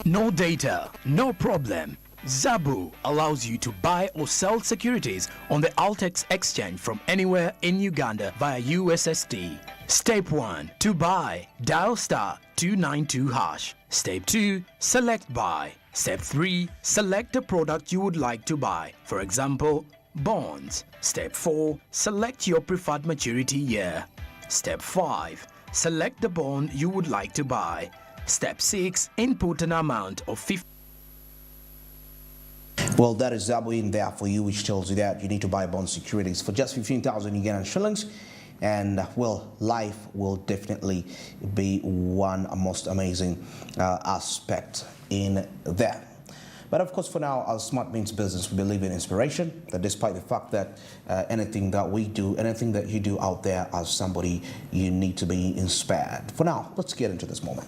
No data, no problem. Zabu allows you to buy or sell securities on the Altex exchange from anywhere in Uganda via USSD. Step 1. To buy, dial star 292 hash. Step 2. Select buy. Step 3. Select the product you would like to buy. For example, bonds. Step 4. Select your preferred maturity year. Step 5. Select the bond you would like to buy. Step 6. Input an amount of 50. Well, that is Zabu in there for you, which tells you that you need to buy bond securities for just 15,000 Ugandan shillings. And well, life will definitely be one most amazing aspect in there. But of course, for now, as Smart Means Business, we believe in inspiration, that despite the fact that anything that we do, anything that you do out there as somebody, you need to be inspired. For now, let's get into this moment.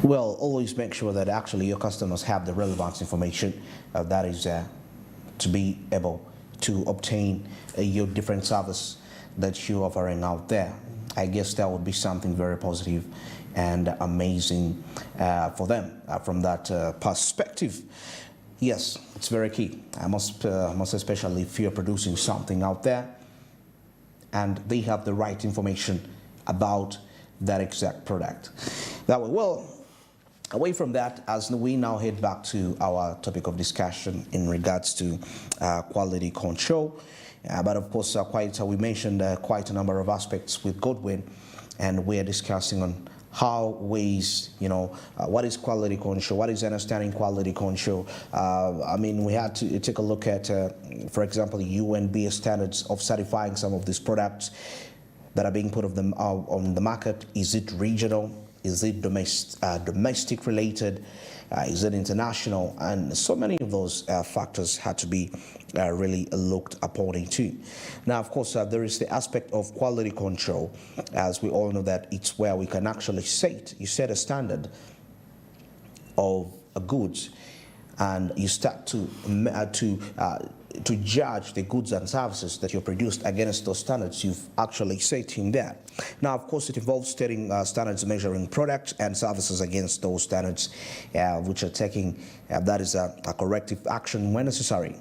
Well, always make sure that actually your customers have the relevant information that is to be able to obtain your different service that you're offering out there. I guess that would be something very positive and amazing for them from that perspective. Yes, it's very key. Most especially if you're producing something out there and they have the right information about that exact product. That way, well, away from that, as we now head back to our topic of discussion in regards to quality control, but of course, we mentioned quite a number of aspects with Godwin, and we're discussing on how ways, what is quality control, what is understanding quality control. I mean, we had to take a look at, for example, UNB standards of certifying some of these products that are being put on the market. Is it regional? Is it domestic related? Is it international? And so many of those factors had to be really looked upon into. Now, of course, there is the aspect of quality control, as we all know that it's where we can actually you set a standard of goods, and you start to judge the goods and services that you produced against those standards you've actually set in there. Now, of course, it involves setting standards measuring products and services against those standards, which are taking, that is a corrective action when necessary.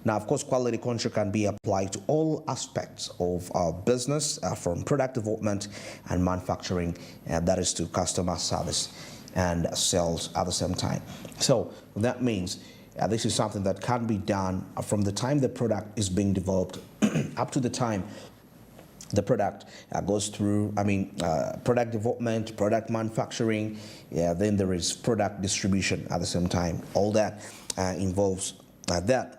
Now, of course, quality control can be applied to all aspects of our business, from product development and manufacturing, that is to customer service and sales at the same time. So that means this is something that can be done from the time the product is being developed up to the time the product goes through, product development, product manufacturing, then there is product distribution at the same time. All that involves that.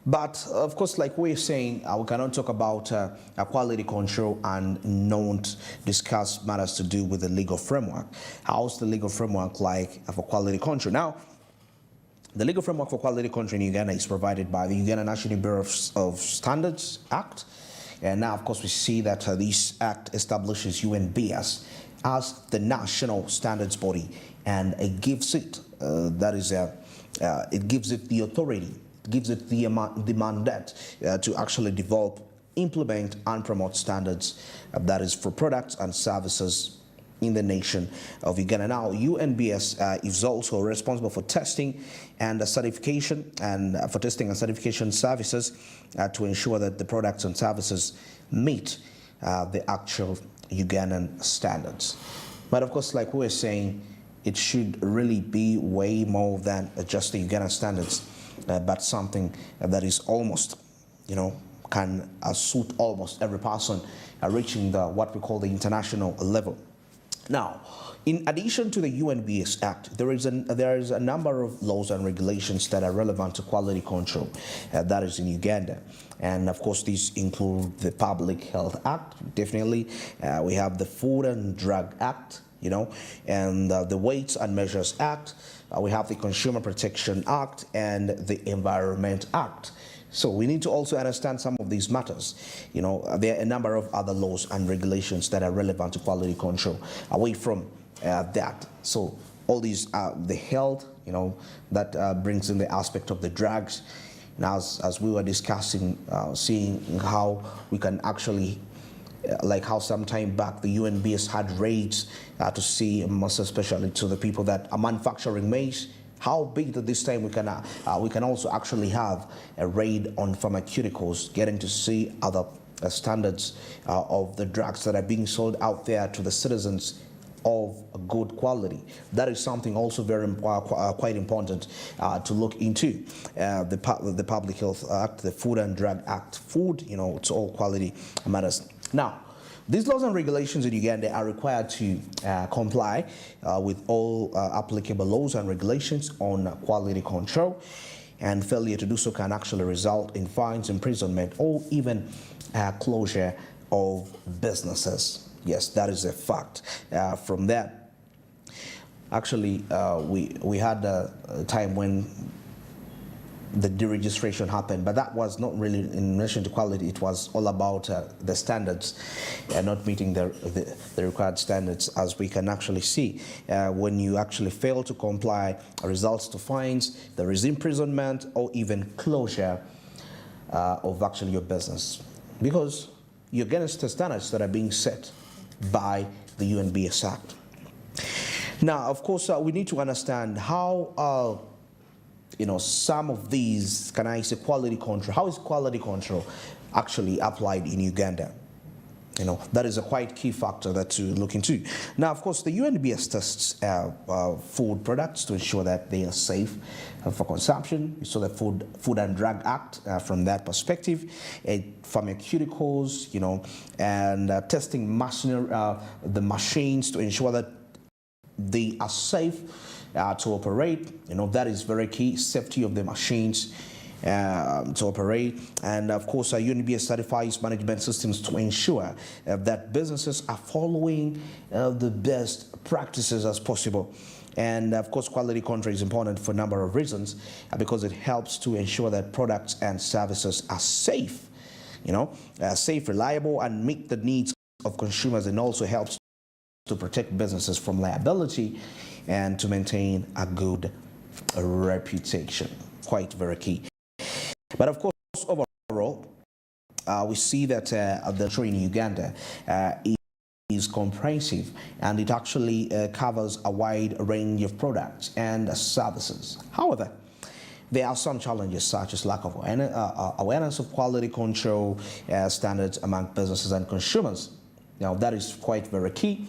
But of course, like we're saying, we cannot talk about quality control and not discuss matters to do with the legal framework. How's the legal framework like for quality control? Now, the legal framework for quality control in Uganda is provided by the Uganda National Bureau of Standards Act. And now, of course, we see that this act establishes UNBS as the national standards body, and it gives it, it gives it the authority, gives it the mandate to actually develop, implement, and promote standards that is for products and services in the nation of Uganda. Now, UNBS is also responsible for testing and certification, and for testing and certification services to ensure that the products and services meet the actual Ugandan standards. But of course, like we were saying, it should really be way more than just the Ugandan standards, but something that is almost, can suit almost every person reaching what we call the international level. Now, in addition to the UNBS Act, there is a number of laws and regulations that are relevant to quality control that is in Uganda. And of course, these include the Public Health Act, definitely. We have the Food and Drug Act, and the Weights and Measures Act. We have the Consumer Protection Act and the Environment Act. So we need to also understand some of these matters. There are a number of other laws and regulations that are relevant to quality control away from that. So all these, the health, that brings in the aspect of the drugs. Now, as we were discussing, seeing how we can actually, like how some time back the UNBS had raids to see, most especially to the people that are manufacturing maize. How big that this time we can also actually have a raid on pharmaceuticals, getting to see other standards of the drugs that are being sold out there to the citizens of good quality. That is something also very quite important to look into. The Public Health Act, the Food and Drug Act, food, it's all quality matters. Now, these laws and regulations in Uganda are required to comply with all applicable laws and regulations on quality control, and failure to do so can actually result in fines, imprisonment, or even closure of businesses. Yes, that is a fact. From that, actually, we had a time when the deregistration happened, but that was not really in relation to quality. It was all about the standards not meeting the required standards, as we can actually see. When you actually fail to comply, results to fines, there is imprisonment or even closure of actually your business, because you're against the standards that are being set by the UNBS Act. Now, of course, we need to understand how some of these, can I say, quality control, how is quality control actually applied in Uganda? That is a quite key factor that to look into. Now, of course, the UNBS tests food products to ensure that they are safe for consumption. So the Food and Drug Act, from that perspective, pharmaceuticals, and testing the machines to ensure that they are safe to operate. That is very key. Safety of the machines to operate. And of course, UNBS certifies management systems to ensure that businesses are following the best practices as possible. And of course, quality control is important for a number of reasons, because it helps to ensure that products and services are safe, safe, reliable, and meet the needs of consumers, and also helps to protect businesses from liability and to maintain a good reputation. Quite very key. But of course, overall, we see that the trade in Uganda is comprehensive, and it actually covers a wide range of products and services. However, there are some challenges, such as lack of awareness of quality control standards among businesses and consumers. Now, that is quite very key,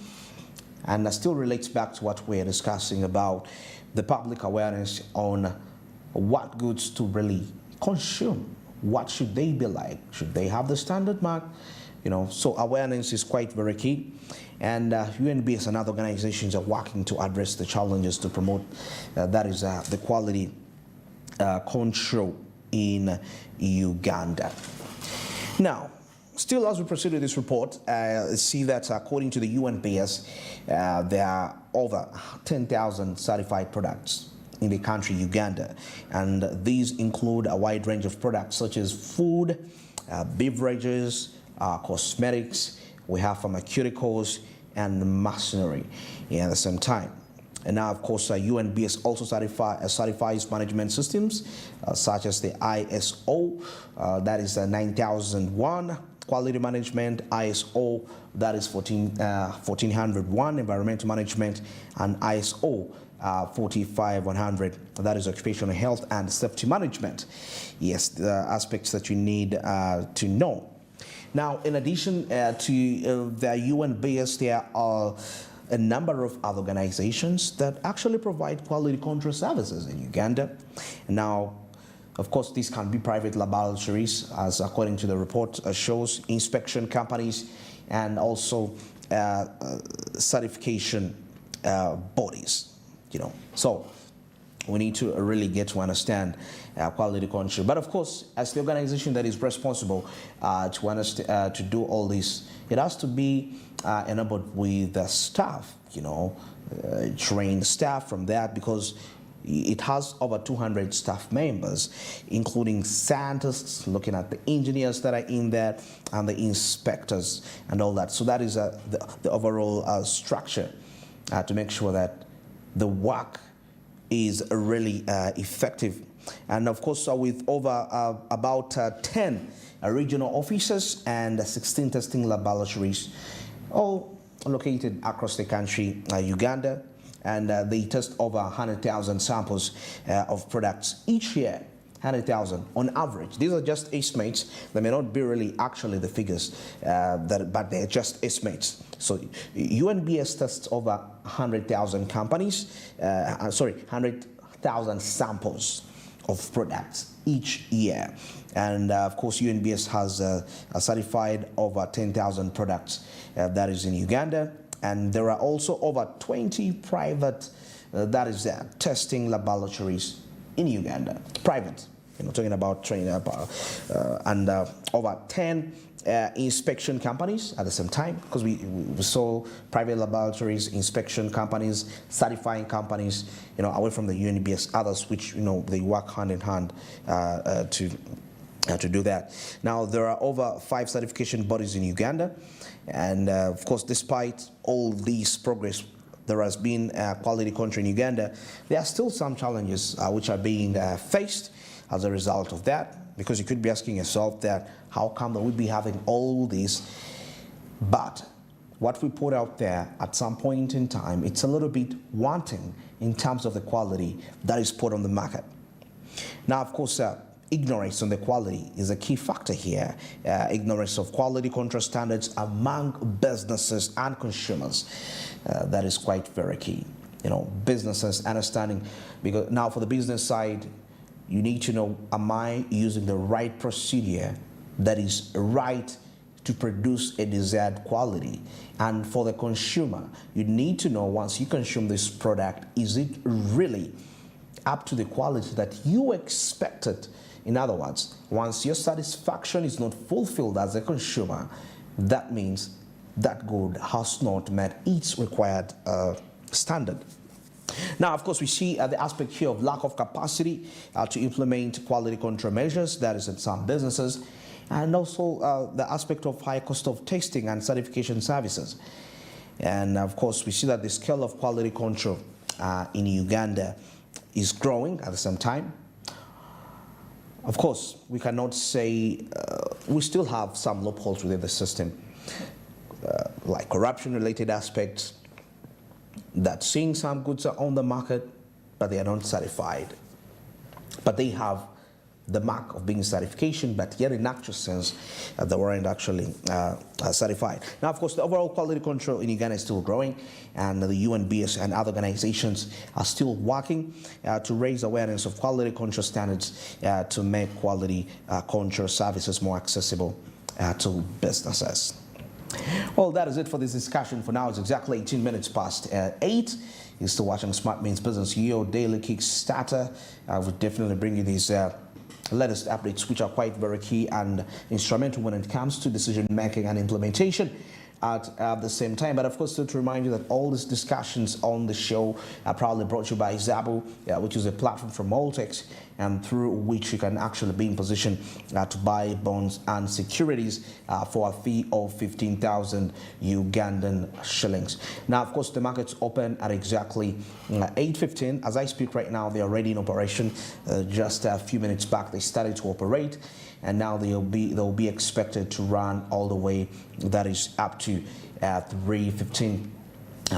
and that still relates back to what we're discussing about the public awareness on what goods to really consume. What should they be like? Should they have the standard mark? So awareness is quite very key. And UNBS and other organizations are working to address the challenges to promote that is the quality control in Uganda. Now, still as we proceed with this report, see that according to the UNBS, there are over 10,000 certified products in the country Uganda, and these include a wide range of products such as food, beverages, cosmetics, we have pharmaceuticals and machinery at the same time. And now, of course, UNBS also certifies management systems such as the ISO, that is 9001, quality management, ISO, that is 1401, environmental management, and ISO 45100, that is occupational health and safety management. Yes, the aspects that you need to know. Now, in addition to the UNBS, there are a number of other organizations that actually provide quality control services in Uganda. Now, of course, these can be private laboratories, as according to the report shows, inspection companies, and also certification bodies. So we need to really get to understand quality control. But of course, as the organization that is responsible to do all this, it has to be enabled with the staff, trained staff from that, because it has over 200 staff members, including scientists, looking at the engineers that are in there, and the inspectors and all that. So that is the overall structure to make sure that the work is really effective. And of course, with over about 10 regional offices and 16 testing laboratories, all located across the country, Uganda, and they test over 100,000 samples of products each year. 100,000 on average. These are just estimates. They may not be really actually the figures, but they're just estimates. So UNBS tests over 100,000 companies, 100,000 samples of products each year. And of course, UNBS has certified over 10,000 products that is in Uganda. And there are also over 20 private, testing laboratories in Uganda, private, talking about training, and over 10 inspection companies at the same time, because we saw private laboratories, inspection companies, certifying companies, away from the UNBS, others which, they work hand in hand to do that. Now, there are over 5 certification bodies in Uganda, and of course, despite all this progress, there has been quality control in Uganda. There are still some challenges which are being faced as a result of that, because you could be asking yourself that how come that we'd be having all this, but what we put out there at some point in time, it's a little bit wanting in terms of the quality that is put on the market. Now, of course, ignorance on the quality is a key factor here. Ignorance of quality control standards among businesses and consumers. That is quite very key. Businesses understanding, because now for the business side, you need to know, am I using the right procedure that is right to produce a desired quality? And for the consumer, you need to know, once you consume this product, is it really up to the quality that you expected? In other words, once your satisfaction is not fulfilled as a consumer, that means that good has not met its required standard. Now, of course, we see the aspect here of lack of capacity to implement quality control measures, that is in some businesses, and also the aspect of high cost of testing and certification services. And of course, we see that the scale of quality control in Uganda is growing at the same time. Of course, we cannot say we still have some loopholes within the system, like corruption-related aspects, that seeing some goods are on the market, but they are not certified. But they have the mark of being certification, but yet in actual sense, they weren't actually certified. Now, of course, the overall quality control in Uganda is still growing, and the UNBS and other organizations are still working to raise awareness of quality control standards to make quality control services more accessible to businesses. Well, that is it for this discussion. For now, it's exactly 18 minutes past 8. You're still watching Smart Means Business, your daily Kickstarter. I would definitely bring you these latest updates, which are quite very key and instrumental when it comes to decision making and implementation at the same time. But of course, still to remind you that all these discussions on the show are proudly brought to you by Zabu, which is a platform from Maltex, and through which you can actually be in position to buy bonds and securities for a fee of 15,000 Ugandan shillings. Now, of course, the markets open at exactly 8:15. As I speak right now, they are already in operation. Just a few minutes back, they started to operate, and now they'll be expected to run all the way, that is up to 3:15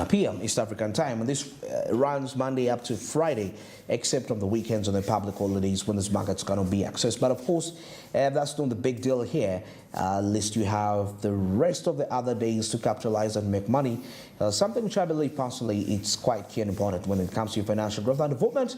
p.m. East African time, and this runs Monday up to Friday, except on the weekends and the public holidays when this market's going to be accessed. But of course, that's not the big deal here. At least you have the rest of the other days to capitalize and make money, something which I believe personally it's quite key and important when it comes to your financial growth and development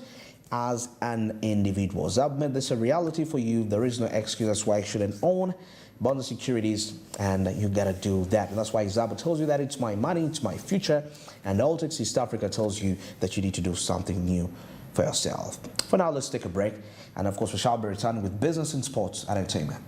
as an individual. So I've made this a reality for you. There is no excuse as why you shouldn't own bond securities, and you gotta do that. And that's why Zaba tells you that it's my money, it's my future, and Altex East Africa tells you that you need to do something new for yourself. For now, let's take a break, and of course we shall be returning with business and sports and entertainment.